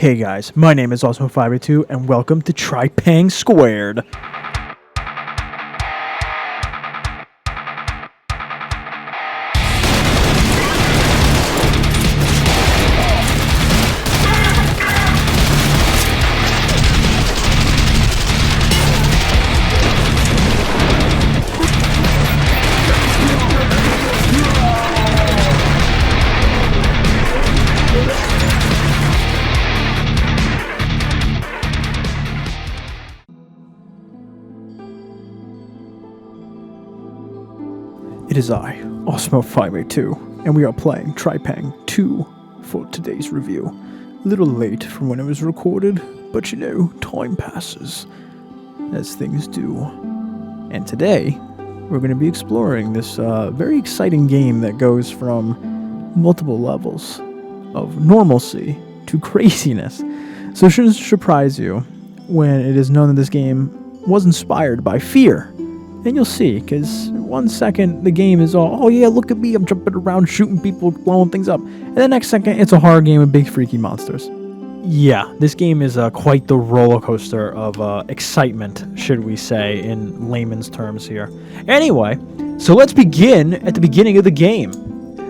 Hey guys, my name is Osmo582 and welcome to Trepang Squared. It is I, Osmo582, and we are playing Trepang 2 for today's review. A little late from when it was recorded, but you know, time passes, as things do. And today, we're going to be exploring this very exciting game that goes from multiple levels of normalcy to craziness. So it shouldn't surprise you when it is known that this game was inspired by fear. And you'll see, because 1 second the game is all, oh yeah, look at me, I'm jumping around, shooting people, blowing things up. And the next second, it's a horror game with big freaky monsters. Yeah, this game is quite the roller coaster of excitement, should we say, in layman's terms here. Anyway, so let's begin at the beginning of the game.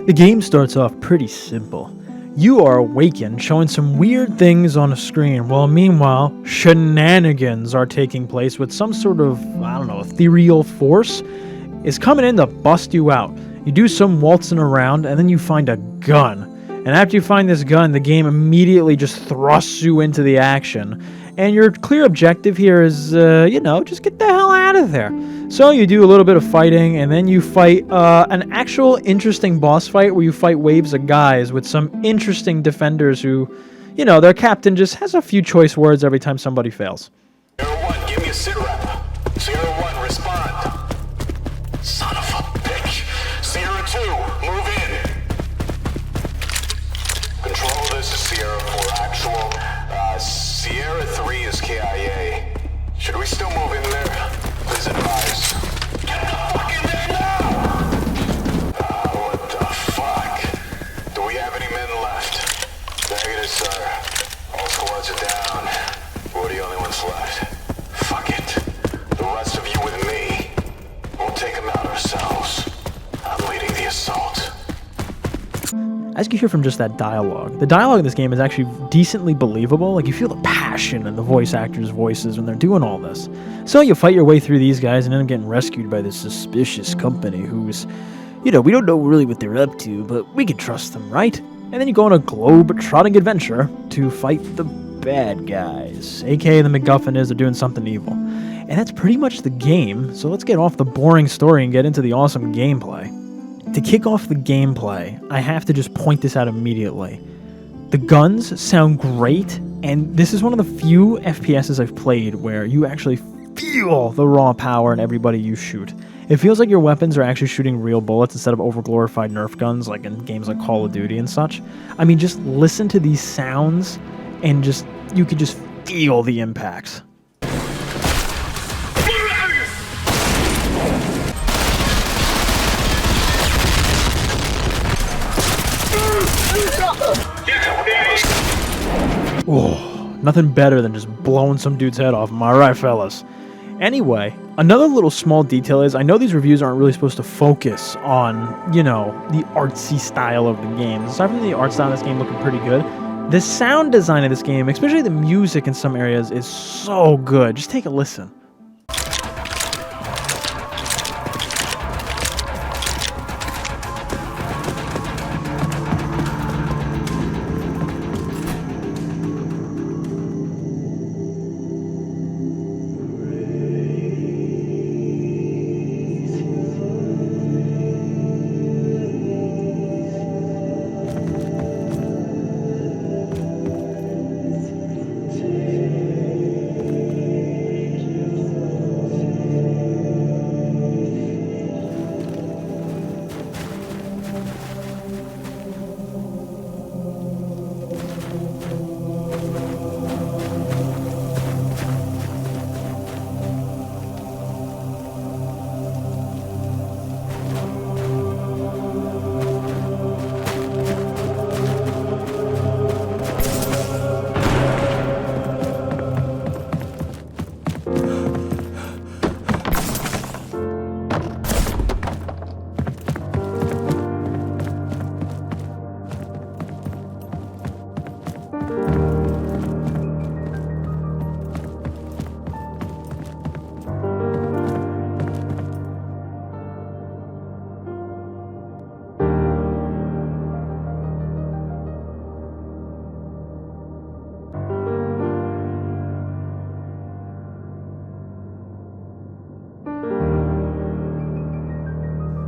The game starts off pretty simple. You are awakened, showing some weird things on a screen, while meanwhile, shenanigans are taking place with some sort of, I don't know, ethereal force is coming in to bust you out. You do some waltzing around, and then you find a gun. And after you find this gun, the game immediately just thrusts you into the action. And your clear objective here is, just get the hell out of there. So you do a little bit of fighting, and then you fight an actual interesting boss fight where you fight waves of guys with some interesting defenders who, their captain just has a few choice words every time somebody fails. Sierra 1, give me a sit rep. Sierra 1, respond. Son of a bitch. Sierra 2, move in. Control, this is Sierra 4 actual. Sierra 3 is KIA. Should we still move in there? Please advise. Get the fuck in there now! What the fuck? Do we have any men left? Negative, sir. All squads are down. We're the only ones left. Fuck it. The rest of you with me. We'll take them out ourselves. I'm leading the assault. As you hear from just that dialogue, the dialogue in this game is actually decently believable. Like, you feel the passion in the voice actors' voices when they're doing all this. So you fight your way through these guys and end up getting rescued by this suspicious company who's, we don't know really what they're up to, but we can trust them, right? And then you go on a globe-trotting adventure to fight the bad guys, aka the MacGuffin is they're doing something evil. And that's pretty much the game, so let's get off the boring story and get into the awesome gameplay. To kick off the gameplay, I have to just point this out immediately. The guns sound great, and this is one of the few FPSs I've played where you actually feel the raw power in everybody you shoot. It feels like your weapons are actually shooting real bullets instead of overglorified Nerf guns like in games like Call of Duty and such. I mean, just listen to these sounds and you could just feel the impacts. Oh, nothing better than just blowing some dude's head off, am I right, fellas? Anyway, another little small detail is I know these reviews aren't really supposed to focus on, the artsy style of the game. Aside from the art style of this game looking pretty good, the sound design of this game, especially the music in some areas, is so good. Just take a listen.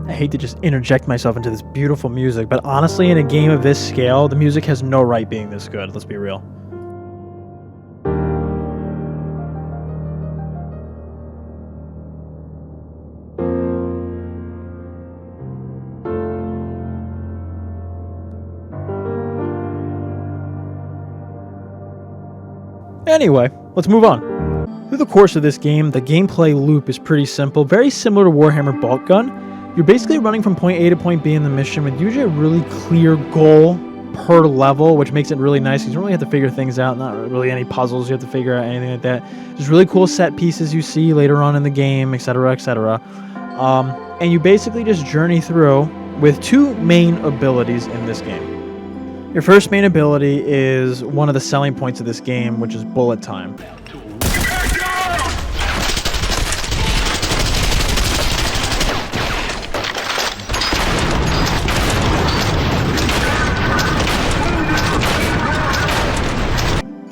I hate to just interject myself into this beautiful music, but honestly, in a game of this scale, the music has no right being this good, let's be real. Anyway, let's move on. Through the course of this game, the gameplay loop is pretty simple, very similar to Warhammer Bolt Gun. You're basically running from point A to point B in the mission with usually a really clear goal per level, which makes it really nice because you don't really have to figure things out, not really any puzzles you have to figure out, anything like that. There's really cool set pieces you see later on in the game, etc., etc. And you basically just journey through with two main abilities in this game. Your first main ability is one of the selling points of this game, which is bullet time.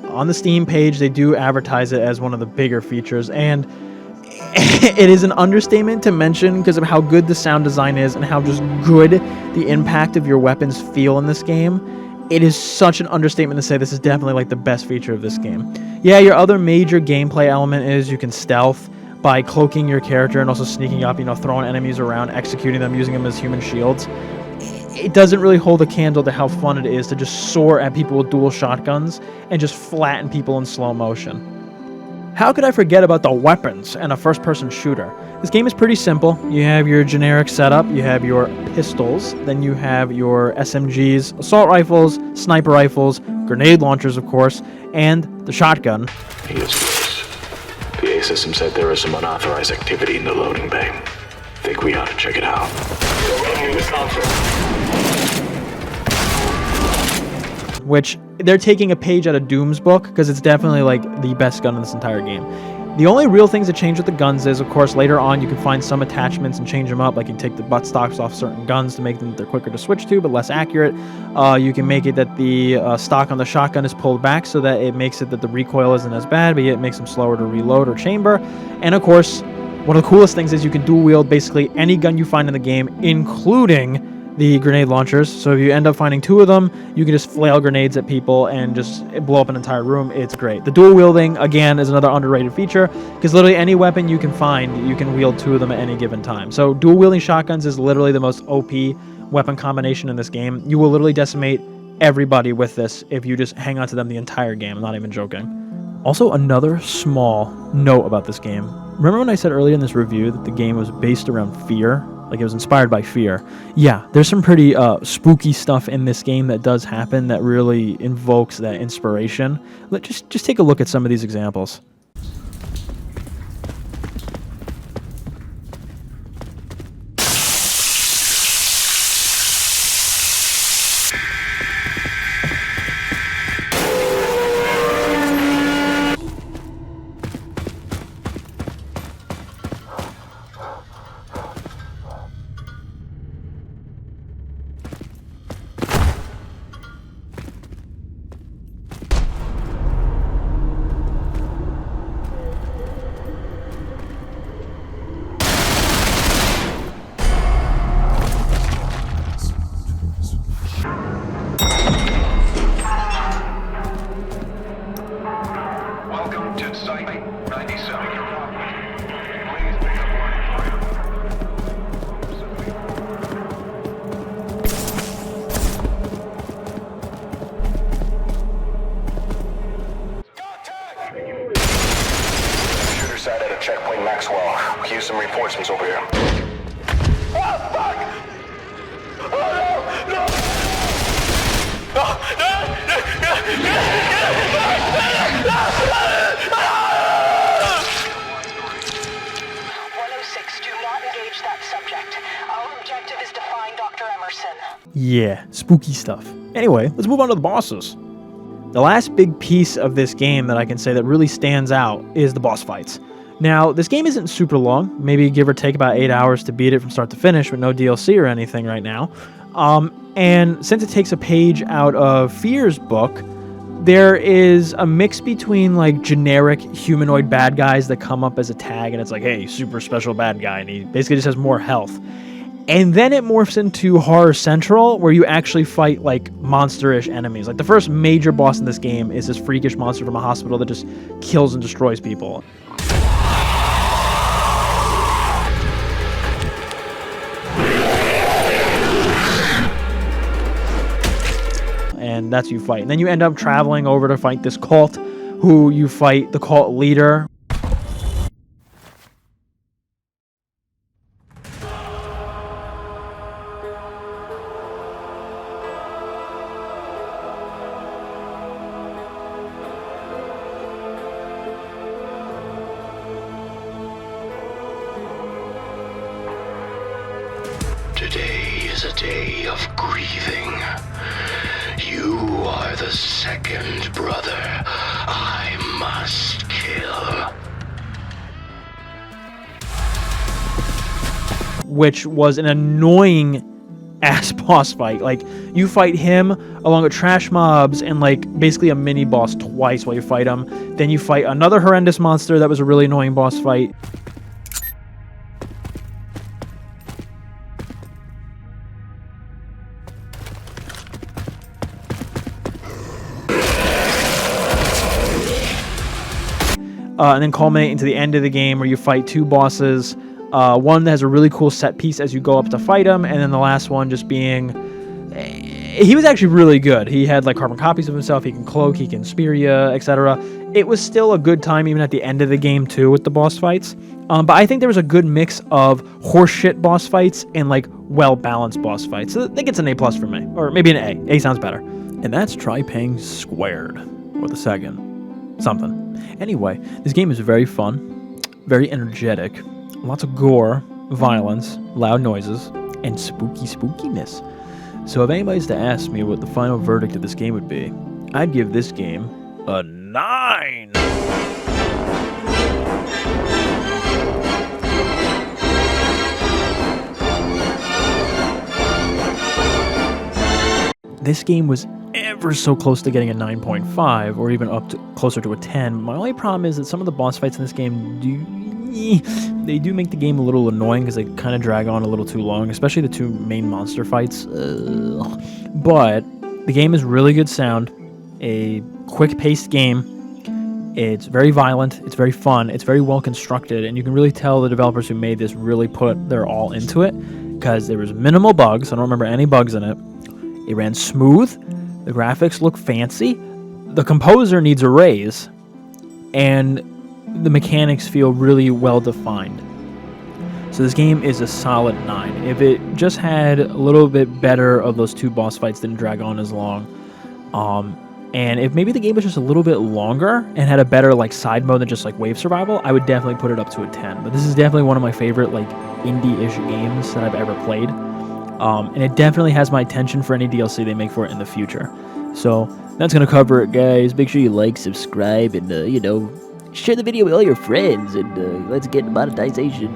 On the Steam page, they do advertise it as one of the bigger features, and it is an understatement to mention because of how good the sound design is and how just good the impact of your weapons feel in this game. It is such an understatement to say this is definitely like the best feature of this game. Yeah, your other major gameplay element is you can stealth by cloaking your character and also sneaking up, throwing enemies around, executing them, using them as human shields. It doesn't really hold a candle to how fun it is to just soar at people with dual shotguns and just flatten people in slow motion. How could I forget about the weapons and a first-person shooter? This game is pretty simple. You have your generic setup, you have your pistols, then you have your SMGs, assault rifles, sniper rifles, grenade launchers, of course, and the shotgun. He is close. The A system said there is some unauthorized activity in the loading bay. Think we ought to check it out. Which they're taking a page out of Doom's book because it's definitely like the best gun in this entire game. The only real things that change with the guns is, of course, later on you can find some attachments and change them up. Like you can take the butt stocks off certain guns to make them they're quicker to switch to, but less accurate. You can make it that the stock on the shotgun is pulled back so that it makes it that the recoil isn't as bad, but yet it makes them slower to reload or chamber. And of course, one of the coolest things is you can dual wield basically any gun you find in the game, including the grenade launchers. So if you end up finding two of them, you can just flail grenades at people and just blow up an entire room. It's great. The dual wielding, again, is another underrated feature because literally any weapon you can find, you can wield two of them at any given time. So dual wielding shotguns is literally the most OP weapon combination in this game. You will literally decimate everybody with this if you just hang on to them the entire game. I'm not even joking. Also, another small note about this game. Remember when I said earlier in this review that the game was based around fear? Like it was inspired by fear. Yeah, there's some pretty spooky stuff in this game that does happen that really invokes that inspiration. Just take a look at some of these examples. Welcome to Site 97. Please pick up line 5. Shooter side at a checkpoint Maxwell. We can use some reinforcements over here. Oh, fuck! Oh, no! No! Yeah, spooky stuff. Anyway, let's move on to the bosses. The last big piece of this game that I can say that really stands out is the boss fights. Now, this game isn't super long, maybe give or take about 8 hours to beat it from start to finish with no DLC or anything right now. And since it takes a page out of Fear's book, there is a mix between like generic humanoid bad guys that come up as a tag, and it's like, hey, super special bad guy, and he basically just has more health. And then it morphs into Horror Central, where you actually fight like monster-ish enemies. Like the first major boss in this game is this freakish monster from a hospital that just kills and destroys people. And that's who you fight. And then you end up traveling over to fight this cult, who you fight the cult leader. Today is a day of grieving. You are the second brother I must kill. Which was an annoying ass boss fight. Like, you fight him along with trash mobs and like basically a mini boss twice while you fight him. Then you fight another horrendous monster that was a really annoying boss fight. And then culminate into the end of the game where you fight two bosses. One that has a really cool set piece as you go up to fight him, and then the last one just being... He was actually really good. He had like carbon copies of himself, he can cloak, he can spear you, etc. It was still a good time even at the end of the game too with the boss fights. But I think there was a good mix of horseshit boss fights and like well-balanced boss fights. So I think it's an A+ for me. Or maybe an A. A sounds better. And that's Trepang squared. Or the second. Something. Anyway, this game is very fun, very energetic, lots of gore, violence, loud noises, and spookiness. So if anybody's to ask me what the final verdict of this game would be, I'd give this game a 9! This game was ever so close to getting a 9.5 or even up to closer to a 10. My only problem is that some of the boss fights in this game do make the game a little annoying because they kind of drag on a little too long, especially the two main monster fights. But the game is really good sound, a quick-paced game. It's very violent, it's very fun, it's very well constructed, and you can really tell the developers who made this really put their all into it because there was minimal bugs. I don't remember any bugs in it. It ran smooth. The graphics look fancy. The composer needs a raise. And the mechanics feel really well defined. So this game is a solid 9. If it just had a little bit better of those two boss fights, didn't drag on as long, and if maybe the game was just a little bit longer and had a better like side mode than just like wave survival, I would definitely put it up to a 10. But this is definitely one of my favorite like indie-ish games that I've ever played. And it definitely has my attention for any DLC they make for it in the future. So that's going to cover it, guys. Make sure you like, subscribe, and, share the video with all your friends. And let's get monetization.